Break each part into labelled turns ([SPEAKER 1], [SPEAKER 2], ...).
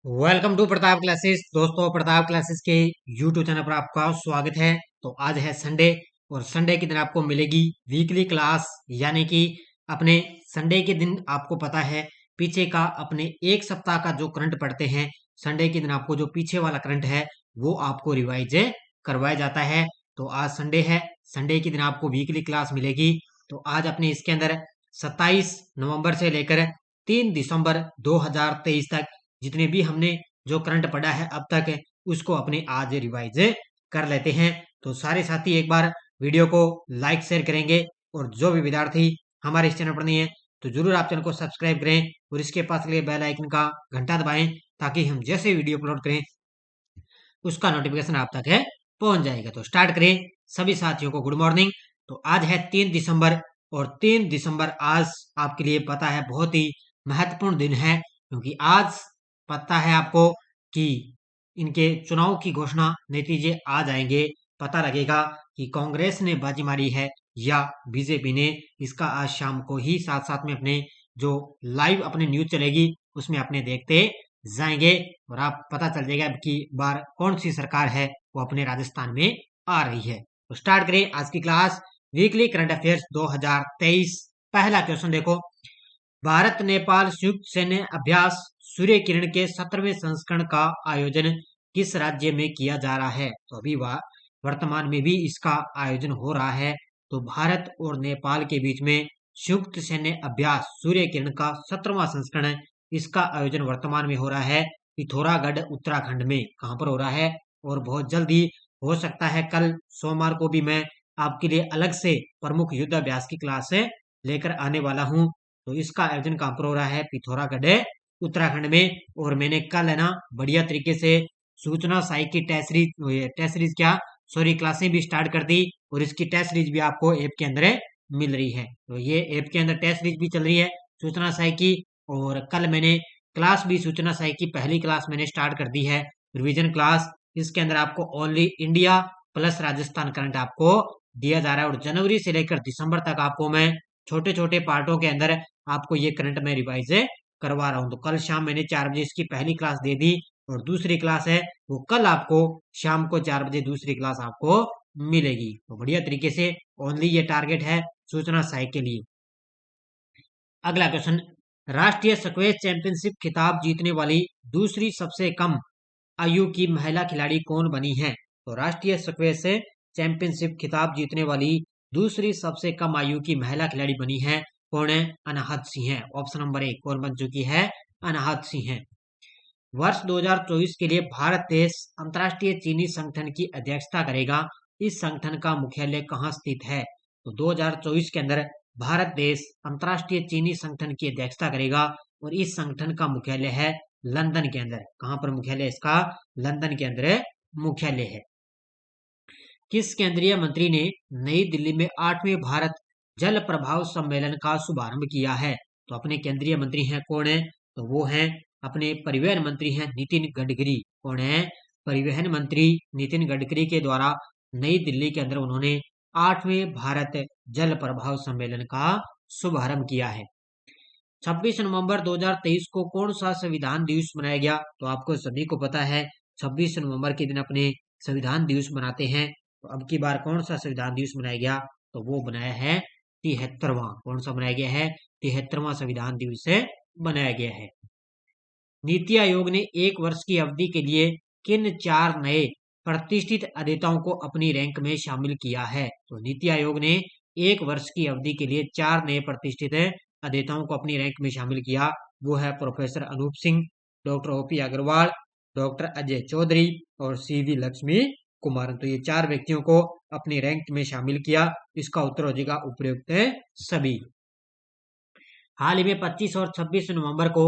[SPEAKER 1] Welcome to Pratap classes. दोस्तों, Pratap classes के YouTube channel पर आपका स्वागत है। तो आज है संडे और संडे के दिन आपको मिलेगी वीकली क्लास, यानी कि अपने संडे के दिन आपको पता है पीछे का अपने एक सप्ताह का जो करंट पढ़ते हैं, संडे के दिन आपको जो पीछे वाला करंट है वो आपको रिवाइज करवाया जाता है। तो आज संडे है, संडे के दिन आपको वीकली क्लास मिलेगी। तो आज अपने इसके अंदर 27 नवंबर से लेकर 3 दिसंबर 2023 तक जितने भी हमने जो करंट पढ़ा है अब तक, उसको अपने आज रिवाइज कर लेते हैं। तो सारे साथी एक बार वीडियो को लाइक शेयर करेंगे, और जो भी विद्यार्थी हमारे इस चैनल पर नहीं है तो जरूर आप चैनल को सब्सक्राइब करें और इसके पास लिए बेल आइकन का घंटा दबाएं, ताकि हम जैसे वीडियो अपलोड करें उसका नोटिफिकेशन आप तक है पहुंच जाएगा। तो स्टार्ट करें। सभी साथियों को गुड मॉर्निंग। तो आज है 3 दिसंबर, और 3 दिसंबर आज आपके लिए पता है बहुत ही महत्वपूर्ण दिन है, क्योंकि आज पता है आपको कि इनके चुनाव की घोषणा नतीजे आ जाएंगे। पता लगेगा कि कांग्रेस ने बाजी मारी है या बीजेपी ने। इसका आज शाम को ही साथ साथ में अपने जो लाइव अपने न्यूज चलेगी उसमें अपने देखते जाएंगे, और आप पता चल जाएगा कि बार कौन सी सरकार है वो अपने राजस्थान में आ रही है। तो स्टार्ट करें आज की क्लास। Weekly current affairs 2023। पहला क्वेश्चन देखो, भारत नेपाल संयुक्त सैन्य अभ्यास सूर्य किरण के 17वें संस्करण का आयोजन किस राज्य में किया जा रहा है? तो अभी वर्तमान में भी इसका आयोजन हो रहा है। तो भारत और नेपाल के बीच में संयुक्त सैन्य अभ्यास सूर्य किरण का 17वां संस्करण है, इसका आयोजन वर्तमान में हो रहा है पिथौरागढ़ उत्तराखंड में। कहाँ पर हो रहा है? और बहुत जल्दी हो सकता है कल सोमवार को भी मैं आपके लिए अलग से प्रमुख युद्ध अभ्यास की क्लास लेकर आने वाला हूँ। तो इसका आयोजन कहाँ पर हो रहा है? पिथौरागढ़ उत्तराखंड में। और मैंने कल है ना बढ़िया तरीके से सूचना साई की टेस्ट सीरीज क्या सॉरी क्लासें भी स्टार्ट कर दी, और इसकी टेस्ट सीरीज भी आपको ऐप के अंदर मिल रही है। तो ये ऐप के अंदर टेस्ट सीरीज भी चल रही है सूचना साई की। और कल मैंने क्लास भी सूचना साई की पहली क्लास मैंने स्टार्ट कर दी है, रिवीजन क्लास। इसके अंदर आपको only India plus Rajasthan current आपको दिया जा रहा है, और जनवरी से लेकर दिसंबर तक आपको मैं छोटे छोटे पार्टों के अंदर आपको ये करंट में रिवाइज करवा रहा हूँ। तो कल शाम मैंने 4 बजे इसकी पहली क्लास दे दी, और दूसरी क्लास है वो कल आपको शाम को 4 बजे दूसरी क्लास आपको मिलेगी। तो बढ़िया तरीके से ओनली ये टारगेट है सूचना साई के लिए। अगला क्वेश्चन, राष्ट्रीय स्क्वैश चैंपियनशिप खिताब जीतने वाली दूसरी सबसे कम आयु की महिला खिलाड़ी कौन बनी है? तो राष्ट्रीय स्क्वैश चैंपियनशिप खिताब जीतने वाली दूसरी सबसे कम आयु की महिला खिलाड़ी बनी है कौन है? अनाहत सिंह है। ऑप्शन नंबर 1 कौन बन चुकी है? अनाहत सिंह है। वर्ष 2024 के लिए भारत देश अंतर्राष्ट्रीय चीनी संगठन की अध्यक्षता करेगा। इस संगठन का मुख्यालय कहाँ स्थित है? तो 2024 के अंदर भारत देश अंतर्राष्ट्रीय चीनी संगठन की अध्यक्षता करेगा, और इस संगठन का मुख्यालय है लंदन के अंदर। कहाँ पर मुख्यालय इसका? लंदन के अंदर मुख्यालय है। किस केंद्रीय मंत्री ने नई दिल्ली में 8वें भारत जल प्रभाव सम्मेलन का शुभारंभ किया है? तो अपने केंद्रीय मंत्री हैं कौन है? तो वो हैं अपने परिवहन मंत्री हैं नितिन गडकरी। कौन है? परिवहन मंत्री नितिन गडकरी के द्वारा नई दिल्ली के अंदर उन्होंने 8वें भारत जल प्रभाव सम्मेलन का शुभारंभ किया है। 26 नवंबर 2023 को कौन सा संविधान दिवस मनाया गया? तो आपको सभी को पता है 26 नवंबर के दिन अपने संविधान दिवस मनाते हैं। तो अब की बार कौन सा संविधान दिवस मनाया गया? तो वो बनाया है 73वां। कौन सा बनाया गया है? 73वां संविधान दिवस बनाया गया है। नीति आयोग ने 1 वर्ष की अवधि के लिए किन 4 नए प्रतिष्ठित अध्येताओं को अपनी रैंक में शामिल किया है? तो नीति आयोग ने 1 वर्ष की अवधि के लिए 4 नए प्रतिष्ठित अध्येताओं को अपनी रैंक में शामिल किया। वो है professor Anoop Singh, doctor OP Agarwal, doctor Ajay Chaudhary और सीवी लक्ष्मी कुमार। तो ये 4 व्यक्तियों को अपनी रैंक में शामिल किया। इसका उत्तर हो जाएगा उपयुक्त है सभी। हाल ही में 25 और 26 नवंबर को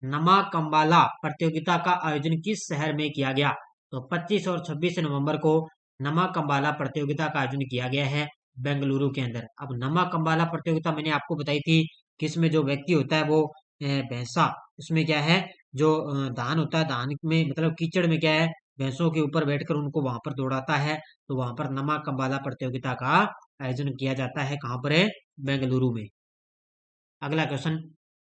[SPEAKER 1] नमा कंबाला प्रतियोगिता का आयोजन किस शहर में किया गया? तो 25 और 26 नवंबर को नमा कंबाला प्रतियोगिता का आयोजन किया गया है बेंगलुरु के अंदर। अब नमा कंबाला प्रतियोगिता मैंने आपको बताई थी किसमें जो व्यक्ति होता है वो भैंसा, उसमें क्या है जो धान होता है, धान में मतलब कीचड़ में क्या है भैंसों के ऊपर बैठकर उनको वहां पर दौड़ाता है। तो वहां पर नमा कंबाला प्रतियोगिता का आयोजन किया जाता है। कहाँ पर है? बेंगलुरु में। अगला क्वेश्चन,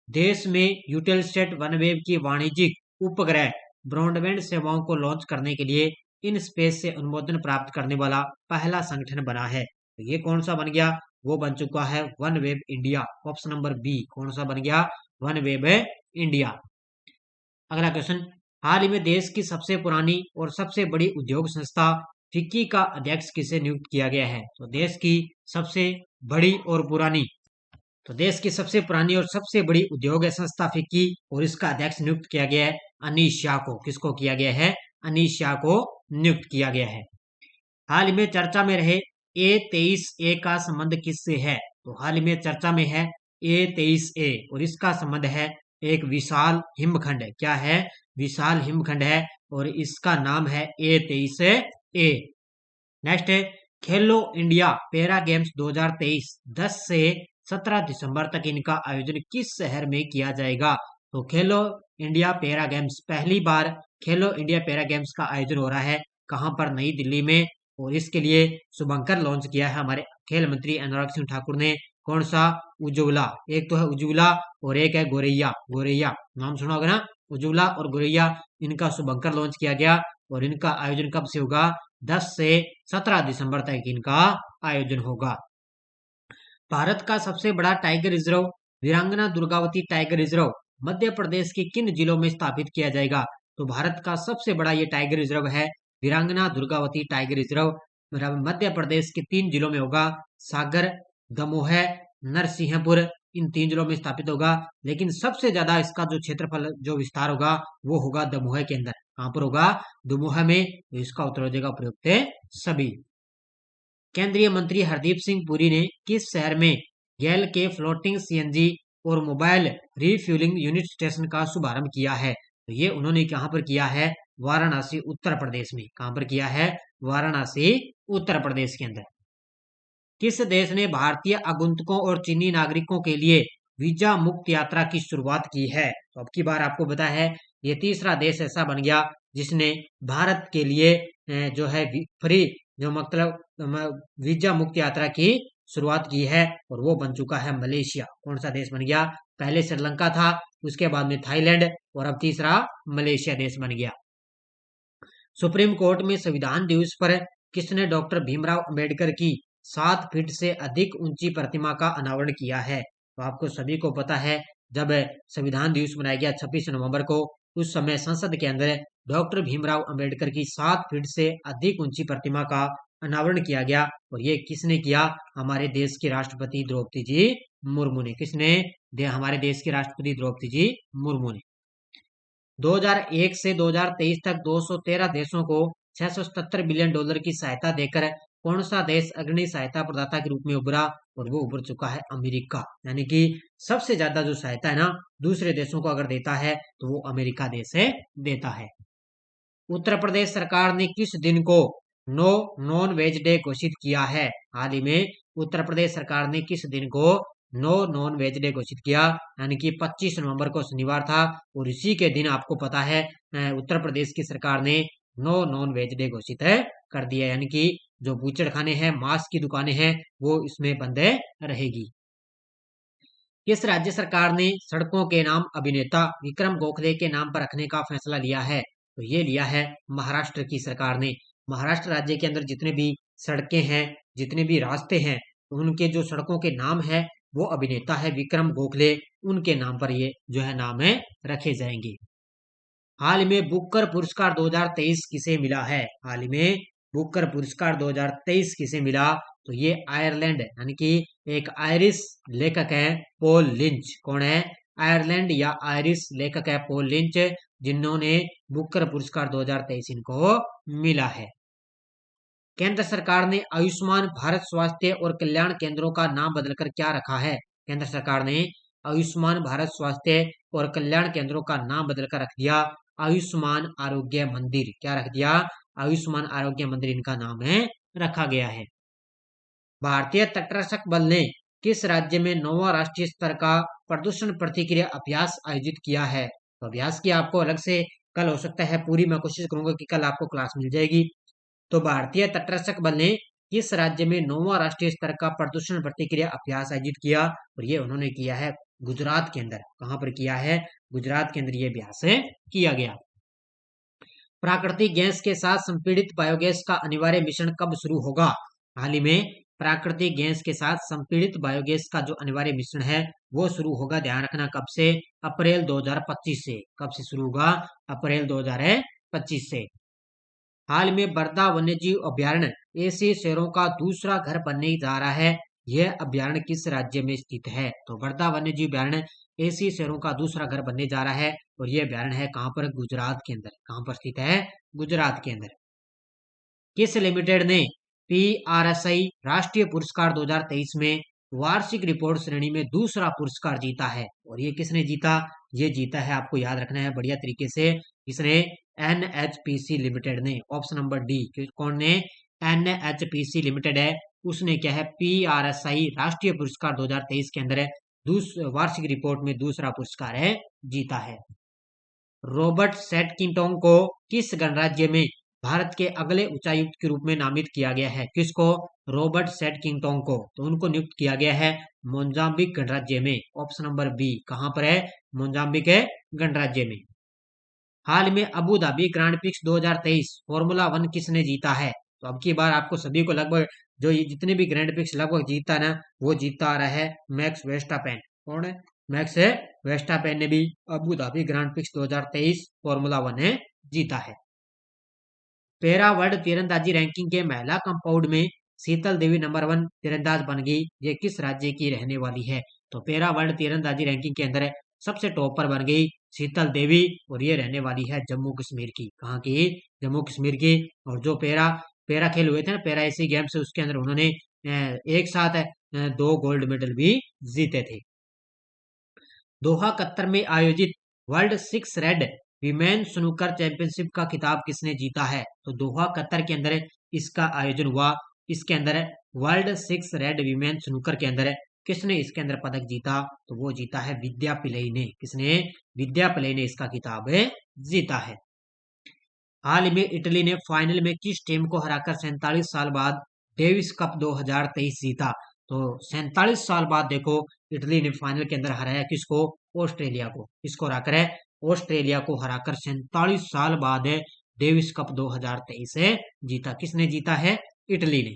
[SPEAKER 1] देश में यूटेलसेट वनवेव की वाणिज्यिक उपग्रह ब्रॉडबैंड सेवाओं को लॉन्च करने के लिए इन स्पेस से अनुमोदन प्राप्त करने वाला पहला संगठन बना है। तो ये कौन सा बन गया? वो बन चुका है OneWeb India. Option number B कौन सा बन गया? OneWeb India. अगला क्वेश्चन, हाल ही में देश की सबसे पुरानी और सबसे बड़ी उद्योग संस्था फिक्की का अध्यक्ष किसे नियुक्त किया गया है? तो देश की सबसे बड़ी और पुरानी तो देश की सबसे पुरानी और सबसे बड़ी उद्योग संस्था फिक्की और इसका अध्यक्ष नियुक्त किया गया है अनीश शाह को। किसको किया गया है? अनीश शाह को नियुक्त किया गया है। हाल ही में चर्चा में रहे A23A का संबंध किससे है? तो हाल ही में चर्चा में है A23A और इसका संबंध है एक विशाल हिमखंड। क्या है? विशाल हिमखंड है और इसका नाम है A23A। नेक्स्ट है खेलो इंडिया पैरा गेम्स 2023 10 से 17 दिसंबर तक इनका आयोजन किस शहर में किया जाएगा? तो खेलो इंडिया पैरा गेम्स, पहली बार खेलो इंडिया पैरा गेम्स का आयोजन हो रहा है कहां पर? नई दिल्ली में। और इसके लिए शुभंकर लॉन्च किया है हमारे खेल मंत्री अनुराग सिंह ठाकुर ने। कौन सा? उज्ज्वला। एक तो है उज्ज्वला और एक है गोरैया। गोरैया नाम सुना होगा ना? उज्ज्वला और गोरैया, इनका शुभंकर लॉन्च किया गया और इनका आयोजन कब से होगा? 10 से 17 दिसंबर तक इनका आयोजन होगा। भारत का सबसे बड़ा टाइगर रिजर्व वीरांगना दुर्गावती टाइगर रिजर्व मध्य प्रदेश के किन जिलों में स्थापित किया जाएगा? तो भारत का सबसे बड़ा ये टाइगर रिजर्व है वीरांगना दुर्गावती टाइगर रिजर्व मध्य प्रदेश के 3 जिलों में होगा। सागर, दमोह, नरसिंहपुर, इन 3 जिलों में स्थापित होगा। लेकिन सबसे ज्यादा इसका जो क्षेत्रफल, जो विस्तार होगा वो होगा दमोह के अंदर। कहां पर होगा? दमोह में। तो इसका उत्तर हो जाएगा प्रयुक्त सभी। केंद्रीय मंत्री हरदीप सिंह पुरी ने किस शहर में गैल के फ्लोटिंग सीएनजी और मोबाइल रिफ्यूलिंग यूनिट स्टेशन का शुभारंभ किया है? तो ये उन्होंने कहां पर किया है? वाराणसी, उत्तर प्रदेश में। कहां पर किया है? वाराणसी, उत्तर प्रदेश के अंदर। किस देश ने भारतीय आगंतुकों और चीनी नागरिकों के लिए वीजा मुक्त यात्रा की शुरुआत की है? तो अब की बार आपको पता है ये तीसरा देश ऐसा बन गया जिसने भारत के लिए जो है फ्री, जो मतलब वीजा मुक्त यात्रा की शुरुआत की है और वो बन चुका है मलेशिया। कौन सा देश बन गया? पहले श्रीलंका था, उसके बाद में थाईलैंड और अब तीसरा मलेशिया देश बन गया। सुप्रीम कोर्ट में संविधान दिवस पर किसने डॉक्टर भीमराव अंबेडकर की 7 फीट से अधिक ऊंची प्रतिमा का अनावरण किया है? तो आपको सभी को पता है जब संविधान दिवस मनाया गया 26 नवंबर को, उस समय संसद के अंदर डॉक्टर भीमराव अंबेडकर की 7 फीट से अधिक ऊंची प्रतिमा का अनावरण किया गया और ये किसने किया? हमारे देश की राष्ट्रपति द्रौपदी जी मुर्मू ने। किसने? हमारे देश की राष्ट्रपति द्रौपदी जी मुर्मू ने। 2001 से 2023 तक 213 देशों को $677 बिलियन की सहायता देकर कौन सा देश अग्रणी सहायता प्रदाता के रूप में उभरा? और वो उभर चुका है अमेरिका। यानी कि सबसे ज्यादा जो सहायता है ना दूसरे देशों को अगर देता है तो वो अमेरिका देश है देता है। उत्तर प्रदेश सरकार ने किस दिन को नो नॉन वेज डे घोषित किया है? हाल ही में उत्तर प्रदेश सरकार ने किस दिन को नो नॉन वेज डे घोषित किया? यानी कि 25 नवंबर को शनिवार था और इसी के दिन आपको पता है उत्तर प्रदेश की सरकार ने नो नॉन वेज डे घोषित कर दिया। यानी कि जो बूचड़ खाने हैं, मांस की दुकानें हैं, वो इसमें बंद रहेगी। किस राज्य सरकार ने सड़कों के नाम अभिनेता विक्रम गोखले के नाम पर रखने का फैसला लिया है? तो ये लिया है महाराष्ट्र की सरकार ने। महाराष्ट्र राज्य के अंदर जितने भी सड़कें हैं, जितने भी रास्ते हैं, उनके जो सड़कों के नाम है वो अभिनेता है विक्रम गोखले, उनके नाम पर ये जो है नाम है रखे जाएंगे। हाल में बुकर पुरस्कार 2023 किसे मिला है? हाल ही में बुकर पुरस्कार 2023 किसे मिला? तो ये आयरलैंड, यानी कि एक आयरिश लेखक है पॉल लिंच। कौन है? आयरलैंड या आयरिश लेखक है पॉल लिंच, जिन्होंने बुकर पुरस्कार 2023 इनको मिला है। केंद्र सरकार ने आयुष्मान भारत स्वास्थ्य और कल्याण केंद्रों का नाम बदलकर क्या रखा है? केंद्र सरकार ने आयुष्मान भारत स्वास्थ्य और कल्याण केंद्रों का नाम बदलकर रख दिया आयुष्मान आरोग्य मंदिर। क्या रख दिया? आयुष्मान आरोग्य मंदिर इनका नाम है रखा गया है। भारतीय तटरक्षक बल ने किस राज्य में 9वां राष्ट्रीय स्तर का प्रदूषण प्रतिक्रिया अभ्यास आयोजित किया है? तो अभ्यास की आपको अलग से कल हो सकता है पूरी, मैं कोशिश करूंगा कि कल आपको क्लास मिल जाएगी। तो भारतीय तटरक्षक बल ने किस राज्य में 9वां राष्ट्रीय स्तर का प्रदूषण प्रतिक्रिया अभ्यास आयोजित किया? और ये उन्होंने किया है गुजरात के अंदर। कहां पर किया है? गुजरात के अंदर ये अभ्यास किया गया। प्राकृतिक गैस के साथ संपीड़ित बायोगैस का अनिवार्य मिश्रण कब शुरू होगा? हाल ही में प्राकृतिक गैस के साथ संपीड़ित बायोगैस का जो अनिवार्य मिश्रण है वो शुरू होगा, ध्यान रखना कब से? अप्रैल 2025 से। कब से शुरू होगा? अप्रैल 2025 से। हाल में बरदा वन्यजीव अभ्यारण्य एशियाई शेरों का दूसरा घर बनने जा रहा है। यह अभ्यारण्य किस राज्य में स्थित है? तो बरदा वन्यजीव अभ्यारण्य एशियाई शेरों का दूसरा घर बनने जा रहा है और यह अभ्यारण्य है कहाँ पर? गुजरात के अंदर। कहाँ पर स्थित है? गुजरात के अंदर। किस लिमिटेड ने पीआरएसआई राष्ट्रीय पुरस्कार 2023 में वार्षिक रिपोर्ट श्रेणी में दूसरा पुरस्कार जीता है? और ये किसने जीता? ये जीता है, आपको याद रखना है बढ़िया तरीके से, इसने एनएचपीसी लिमिटेड ने। Option number D. कौन ने? एनएचपीसी लिमिटेड है, उसने क्या है? पीआरएसआई राष्ट्रीय पुरस्कार 2023 के अंदर वार्षिक रिपोर्ट में दूसरा पुरस्कार है जीता है। रॉबर्ट सैटकिंटोंग को किस गणराज्य में भारत के अगले उच्चायुक्त के रूप में नामित किया गया है? किसको? रॉबर्ट सैटकिंटोंग को। तो उनको नियुक्त किया गया है मोजाम्बिक गणराज्य में। Option number B. कहां पर है? मोजाम्बिक है गणराज्य में। हाल में Abu Dhabi Grand Prix 2023 Formula 1 किसने जीता है? तो अब की बार आपको सभी को लगभग जो ये जितने भी ग्रैंड प्रिक्स लगभग जीता ना, वो जीता आ रहा है मैक्स वेस्टापेन। कौन है? मैक्स वेस्टापेन ने भी Abu Dhabi Grand Prix 2023 Formula 1 है जीता है। पैरा वर्ल्ड तीरंदाजी रैंकिंग के महिला कंपाउंड में शीतल देवी नंबर 1 तीरंदाज बन गई। ये किस राज्य की रहने वाली है? तो पैरा वर्ल्ड तीरंदाजी रैंकिंग के अंदर सबसे टॉप पर बन गई शीतल देवी और ये रहने वाली है जम्मू कश्मीर की। कहाँ की? जम्मू कश्मीर की। और जो पैरा पैरा खेल हुए थे ना, पैरा एशियाई गेम्स, उसके अंदर उन्होंने एक साथ 2 गोल्ड मेडल भी जीते थे। दोहा कतर में आयोजित world 6 red women snooker championship का खिताब किसने जीता है? तो दोहा कतर के अंदर इसका आयोजन हुआ। इसके अंदर वर्ल्ड 6 रेड विमेन स्नूकर के अंदर किसने इसके अंदर पदक जीता? तो वो जीता है विद्या पिल्लई ने। किसने? विद्या पिल्लई ने इसका खिताब जीता है। हाल में इटली ने फाइनल में किस टीम को हराकर 47 साल बाद डेविस कप 2023 जीता? तो 47 साल बाद देखो इटली ने फाइनल के अंदर हराया किसको? ऑस्ट्रेलिया को। किसको हराकर है? ऑस्ट्रेलिया को हराकर 47 साल बाद डेविस कप 2023 जीता। किसने जीता है? इटली ने।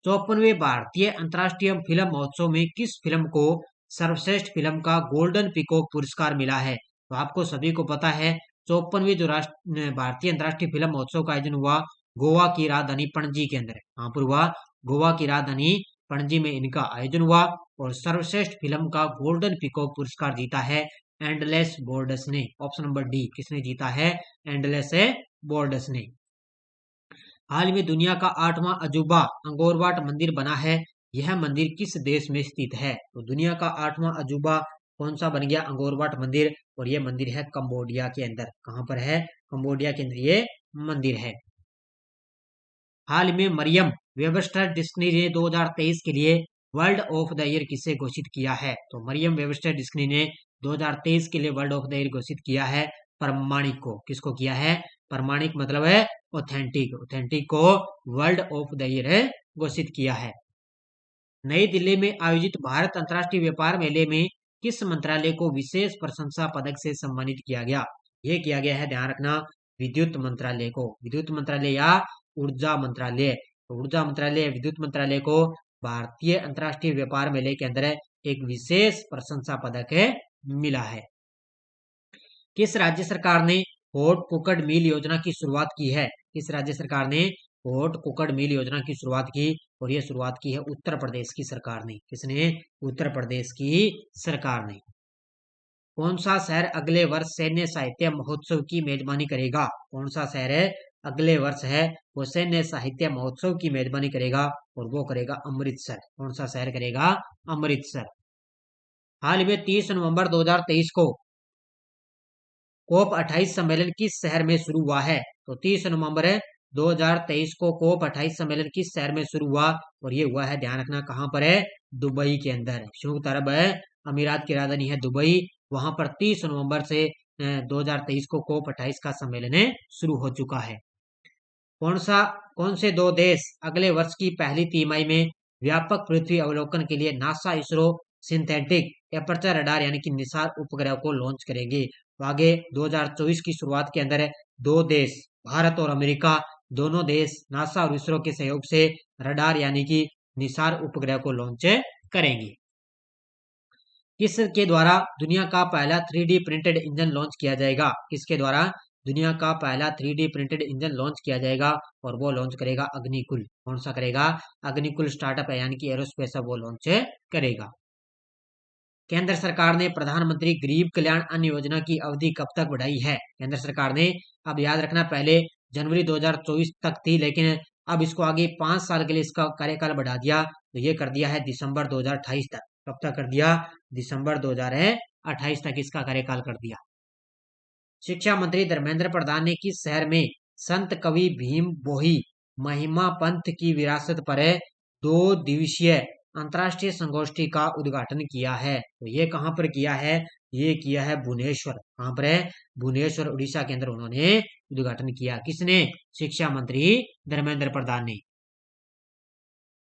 [SPEAKER 1] 54वें भारतीय अंतर्राष्ट्रीय फिल्म महोत्सव में किस फिल्म को सर्वश्रेष्ठ फिल्म का गोल्डन पीकॉक पुरस्कार मिला है? तो आपको सभी को पता है 54वें जो भारतीय अंतर्राष्ट्रीय फिल्म महोत्सव का आयोजन हुआ गोवा की राजधानी पणजी के अंदर। कहाँ पर हुआ? गोवा की राजधानी पणजी में इनका आयोजन हुआ और सर्वश्रेष्ठ फिल्म का गोल्डन पीकॉक पुरस्कार जीता है एंडलेस बॉर्डर्स ने। Option number D. किसने जीता है? एंडलेस बॉर्डर्स ने। हाल में दुनिया का 8वां अजूबा अंगोरवाट मंदिर बना है। यह मंदिर किस देश में स्थित है? तो दुनिया का 8वां अजूबा कौन सा बन गया? अंगोरवाट मंदिर। और यह मंदिर है कंबोडिया के अंदर। कहां पर है? कंबोडिया के अंदर ये मंदिर है। हाल में मरियम वेबस्टर डिक्शनरी ने 2023 के लिए वर्ल्ड ऑफ द ईयर किसे घोषित किया है? तो मरियम वेबस्टर डिक्शनरी ने 2023 के लिए वर्ल्ड ऑफ द ईयर घोषित किया है प्रमाणिक को। किसको किया है? प्रमाणिक मतलब है ऑथेंटिक। ऑथेंटिक को वर्ल्ड ऑफ द ईयर घोषित किया है। नई दिल्ली में आयोजित भारत अंतर्राष्ट्रीय व्यापार मेले में किस मंत्रालय को विशेष प्रशंसा पदक से सम्मानित किया गया? ये किया गया है, ध्यान रखना, विद्युत मंत्रालय को। विद्युत मंत्रालय या ऊर्जा मंत्रालय। ऊर्जा मंत्रालय, विद्युत मंत्रालय को भारतीय अंतर्राष्ट्रीय व्यापार मेले के अंदर एक विशेष प्रशंसा पदक मिला है। किस राज्य सरकार ने हॉट कुकड मिल योजना की शुरुआत की है? किस राज्य सरकार ने हॉट कुकड मिल योजना की शुरुआत की? और यह शुरुआत की है उत्तर प्रदेश की सरकार ने। किसने? उत्तर प्रदेश की सरकार ने। कौन सा शहर अगले वर्ष सैन्य साहित्य महोत्सव की मेजबानी करेगा? कौन सा शहर है अगले वर्ष है वो सैन्य साहित्य महोत्सव की मेजबानी करेगा? और वो करेगा अमृतसर। कौन सा शहर करेगा? अमृतसर। हाल में 30 नवंबर 2023 को कोप 28 सम्मेलन किस शहर में शुरू हुआ है? तो 30 नवंबर 2023 को कोप 28 सम्मेलन किस शहर में शुरू हुआ? और ये हुआ है, ध्यान रखना, कहां पर है? दुबई के अंदर। संयुक्त अरब अमीरात की राजधानी है दुबई। वहां पर 30 नवंबर से 2023 को कोप 28 का सम्मेलन शुरू हो चुका है। कौन से 2 देश अगले वर्ष की पहली तिमाही में व्यापक पृथ्वी अवलोकन के लिए NASA ISRO synthetic aperture radar यानी कि निसार उपग्रह को लॉन्च करेंगे? तो आगे 2024 की शुरुआत के अंदर दो देश भारत और अमेरिका दोनों देश नासा और इसरो के सहयोग से रडार यानी कि निसार उपग्रह को लॉन्च करेंगे। किसके द्वारा दुनिया का पहला 3D प्रिंटेड इंजन लॉन्च किया जाएगा? किसके द्वारा दुनिया का पहला 3D प्रिंटेड इंजन लॉन्च किया जाएगा? और वो लॉन्च करेगा अग्निकुल। कौन सा करेगा? अग्निकुल स्टार्टअप है यानी कि एरोस्पेस वो लॉन्च करेगा। केंद्र सरकार ने प्रधानमंत्री गरीब कल्याण अन्न योजना की अवधि कब तक बढ़ाई है? केंद्र सरकार ने, अब याद रखना, पहले जनवरी 2024 तक थी, लेकिन अब इसको आगे 5 साल के लिए इसका कार्यकाल बढ़ा दिया, तो ये कर दिया है दिसंबर 2028 तक। कब तक कर दिया? दिसंबर 2028 तक इसका कार्यकाल कर दिया। शिक्षा मंत्री धर्मेंद्र प्रधान ने किस शहर में संत कवि भीम बोही महिमा पंथ की विरासत पर 2 दिवसीय अंतर्राष्ट्रीय संगोष्ठी का उद्घाटन किया है? तो ये कहां पर किया है? ये किया है भुवनेश्वर। कहां पर है? भुवनेश्वर, उड़ीसा के अंदर उन्होंने उद्घाटन किया। किसने? शिक्षा मंत्री धर्मेंद्र प्रधान ने।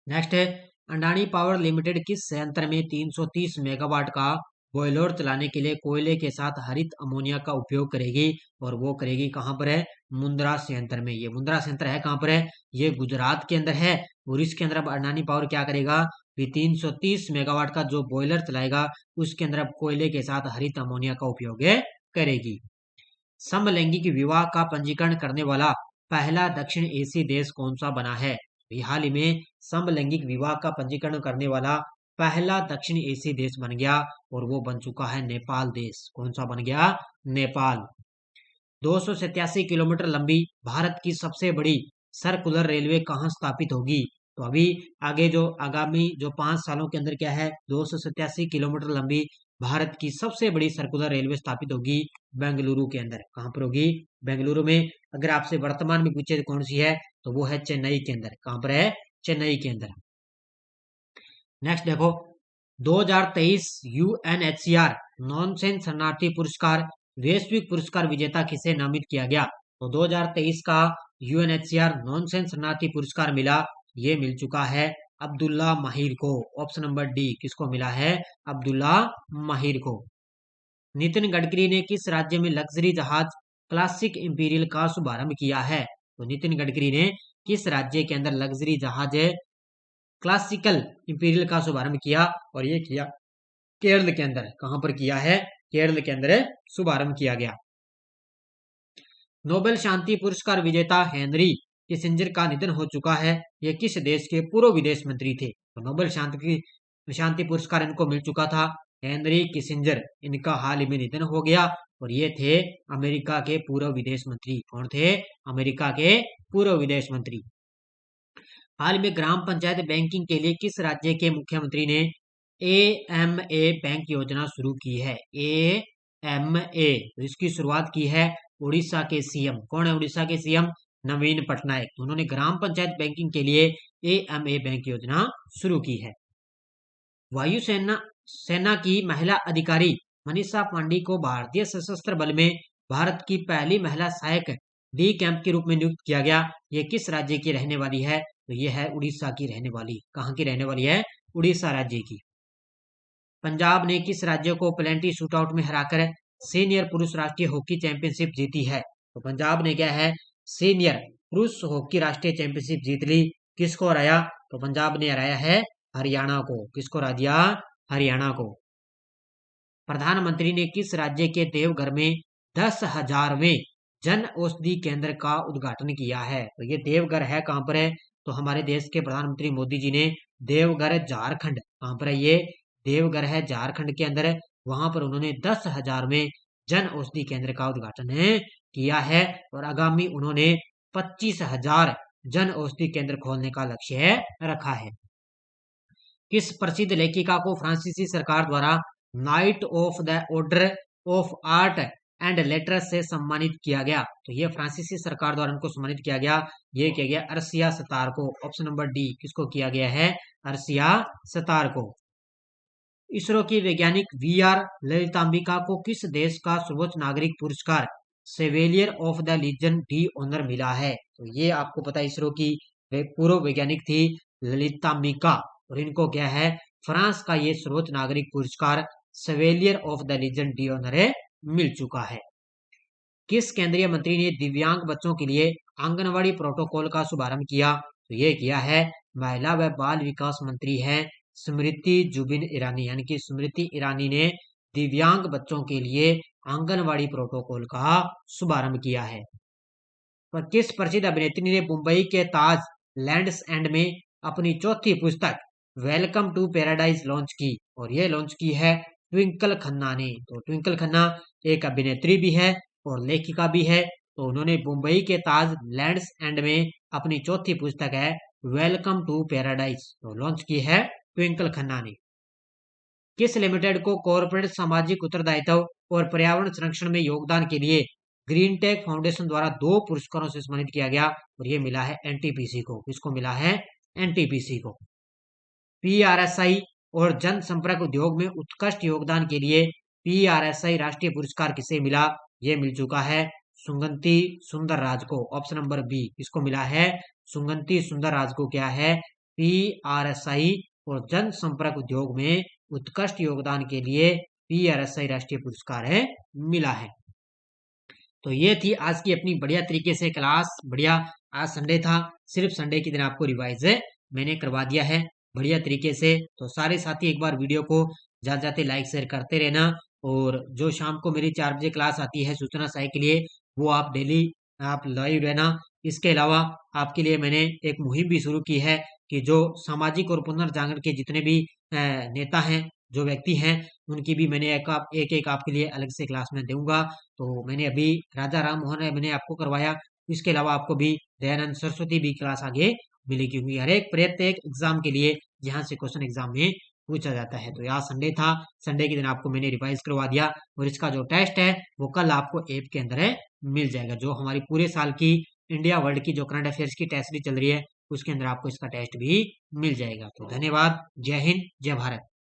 [SPEAKER 1] नेक्स्ट है, अडानी पावर लिमिटेड किस संयंत्र में 330 मेगावाट का बॉयलर चलाने के लिए कोयले के साथ हरित अमोनिया का उपयोग करेगी? और वो करेगी कहां पर है? मुंद्रा संयंत्र में। ये मुंद्रा संयंत्र है कहां पर है? ये गुजरात के अंदर है। और इसके अंदर अब अडानी पावर क्या करेगा? 330 मेगावाट का जो बॉयलर चलाएगा उसके अंदर अब कोयले के साथ हरित अमोनिया का उपयोग करेगी। समलैंगिक विवाह का पंजीकरण करने वाला पहला दक्षिण एशियाई देश कौन सा बना है? हाल ही में समलैंगिक विवाह का पंजीकरण करने वाला पहला दक्षिण एशियाई देश बन गया और वो बन चुका है नेपाल देश। कौन सा बन गया? नेपाल। 287 किलोमीटर लंबी भारत की सबसे बड़ी सर्कुलर रेलवे कहाँ स्थापित होगी? तो अभी आगे जो आगामी जो 5 सालों के अंदर क्या है, 287 किलोमीटर लंबी भारत की सबसे बड़ी सर्कुलर रेलवे स्थापित होगी बेंगलुरु के अंदर। कहां पर होगी? बेंगलुरु में। अगर आपसे वर्तमान में पूछे कौन सी है तो वो है चेन्नई के अंदर। कहां पर है? चेन्नई के अंदर। नेक्स्ट देखो, 2023 यूएनएचसीआर नॉनसेंस शरणार्थी पुरस्कार वैश्विक पुरस्कार विजेता किसे नामित किया गया? तो 2023 का यूएनएचसीआर नॉनसेंस शरणार्थी पुरस्कार मिला, ये मिल चुका है अब्दुल्ला माहिर को। ऑप्शन नंबर डी, किसको मिला है? अब्दुल्ला माहिर को। नितिन गडकरी ने किस राज्य में लग्जरी जहाज क्लासिक इंपीरियल का शुभारंभ किया है? तो नितिन गडकरी ने किस राज्य के अंदर लग्जरी जहाज क्लासिकल इंपीरियल का शुभारंभ किया? और ये किया केरल के अंदर। कहां पर किया है? केरल के अंदर शुभारंभ किया गया। नोबेल शांति पुरस्कार विजेता हेनरी किसिंजर का निधन हो चुका है। ये किस देश के पूर्व विदेश मंत्री थे? तो नोबेल शांति पुरस्कार इनको मिल चुका था, हेनरी किसिंजर। इनका हाल ही में निधन हो गया और ये थे अमेरिका के पूर्व विदेश मंत्री। कौन थे? अमेरिका के पूर्व विदेश मंत्री। हाल में ग्राम पंचायत बैंकिंग के लिए किस राज्य के मुख्यमंत्री ने AMA बैंक योजना शुरू की है? AMA, तो इसकी शुरुआत की है उड़ीसा के सीएम। कौन है उड़ीसा के सीएम? नवीन पटनायक। उन्होंने ग्राम पंचायत बैंकिंग के लिए AMA बैंक योजना शुरू की है। वायुसेना सेना की महिला अधिकारी मनीषा पांडे को भारतीय सशस्त्र बल में भारत की पहली महिला सहायक डी कैंप के रूप में नियुक्त किया गया। ये किस राज्य की रहने वाली है? तो ये है उड़ीसा की रहने वाली। कहाँ की रहने वाली है? उड़ीसा राज्य की। पंजाब ने किस राज्य को प्लेंटी शूटआउट में हराकर सीनियर पुरुष राष्ट्रीय हॉकी चैंपियनशिप जीती है? तो पंजाब ने क्या है? सीनियर पुरुष हॉकी राष्ट्रीय चैंपियनशिप जीत ली। किसको हराया? तो पंजाब ने हराया है हरियाणा को। किसको हरा दिया? हरियाणा को। प्रधानमंत्री ने किस राज्य के देवघर में 10,000वें जन औषधि केंद्र का उद्घाटन किया है? तो ये देवघर है कहां पर है? तो हमारे देश के प्रधानमंत्री मोदी जी ने देवघर झारखंड, कहां पर है ये? देवघर है झारखंड के अंदर। वहां पर उन्होंने 10,000वें जन औषधि केंद्र का उद्घाटन किया है और आगामी उन्होंने 25,000 जन औषधि केंद्र खोलने का लक्ष्य रखा है। किस प्रसिद्ध लेखिका को फ्रांसीसी सरकार द्वारा night of the order of art and letters से सम्मानित किया गया? तो ये फ्रांसीसी सरकार द्वारा इनको सम्मानित किया गया। ये किया गया अर्शिया सतार को। ऑप्शन नंबर डी, किसको किया गया है? अर्शिया सतार को। इसरो की वैज्ञानिक VR ललितांबिका को किस देश का सर्वोच्च नागरिक पुरस्कार Chevalier of the Legion d' honneur मिला है? तो ये आपको पता है, इसरो की पूर्व वैज्ञानिक थी ललितांबिका और इनको क्या है? फ्रांस का ये सर्वोच्च नागरिक पुरस्कार Chevalier of the Legion d' honneur मिल चुका है। किस केंद्रीय मंत्री ने दिव्यांग बच्चों के लिए आंगनवाड़ी प्रोटोकॉल का शुभारंभ किया? तो ये किया है महिला व बाल विकास मंत्री है स्मृति जुबिन ईरानी, यानी कि स्मृति ईरानी ने दिव्यांग बच्चों के लिए आंगनवाड़ी प्रोटोकॉल का शुभारंभ किया है। पर किस प्रसिद्ध अभिनेत्री ने मुंबई के ताज लैंड्स एंड में अपनी चौथी पुस्तक वेलकम टू पैराडाइज लॉन्च की? और यह लॉन्च की है ट्विंकल खन्ना ने। तो ट्विंकल खन्ना एक अभिनेत्री भी है और लेखिका भी है। तो उन्होंने मुंबई के ताज लैंड्स एंड में अपनी चौथी पुस्तक है वेलकम टू पैराडाइज तो लॉन्च की है ट्विंकल खन्ना ने। किस लिमिटेड को कॉर्पोरेट सामाजिक उत्तरदायित्व और पर्यावरण संरक्षण में योगदान के लिए ग्रीन टेक फाउंडेशन द्वारा 2 पुरस्कारों से सम्मानित किया गया? और ये मिला है एनटीपीसी को। इसको मिला है एनटीपीसी को। पीआरएसआई और जनसंपर्क उद्योग में उत्कृष्ट योगदान के लिए पीआरएसआई राष्ट्रीय पुरस्कार किसे मिला? ये मिल चुका है सुगंति सुंदरराज को। ऑप्शन नंबर बी इसको मिला है सुगंति सुंदरराज को। क्या है? पीआरएसआई और जनसंपर्क उद्योग में उत्कृष्ट योगदान के लिए पीआरएसआई राष्ट्रीय पुरस्कार है मिला है। तो ये थी आज की अपनी बढ़िया तरीके से क्लास। बढ़िया, आज संडे था, सिर्फ संडे के दिन आपको रिवाइज मैंने करवा दिया है बढ़िया तरीके से। तो सारे साथी एक बार वीडियो को जाते जाते लाइक शेयर करते रहना। और जो शाम को मेरी 4 बजे क्लास आती है सूचना सहायक के लिए, वो आप डेली आप लाइव रहना। इसके अलावा आपके लिए मैंने एक मुहिम भी शुरू की है कि जो सामाजिक और पुनर्जागरण के जितने भी नेता हैं, जो व्यक्ति हैं, उनकी भी मैंने एक आपके लिए अलग से क्लास में दूंगा। तो मैंने अभी राजा राम मोहन मैंने आपको करवाया। इसके अलावा आपको भी दयानंद सरस्वती भी क्लास आगे मिलेगी, क्योंकि हर एक प्रत्येक एग्जाम के लिए यहाँ से क्वेश्चन एग्जाम में पूछा जाता है। तो यहाँ संडे था, संडे के दिन आपको मैंने रिवाइज करवा दिया। और इसका जो टेस्ट है वो कल आपको ऐप के अंदर मिल जाएगा। जो हमारी पूरे साल की इंडिया वर्ल्ड की जो करंट अफेयर्स की टेस्ट भी चल रही है, उसके अंदर आपको इसका टेस्ट भी मिल जाएगा। तो धन्यवाद। जय हिंद, जय भारत।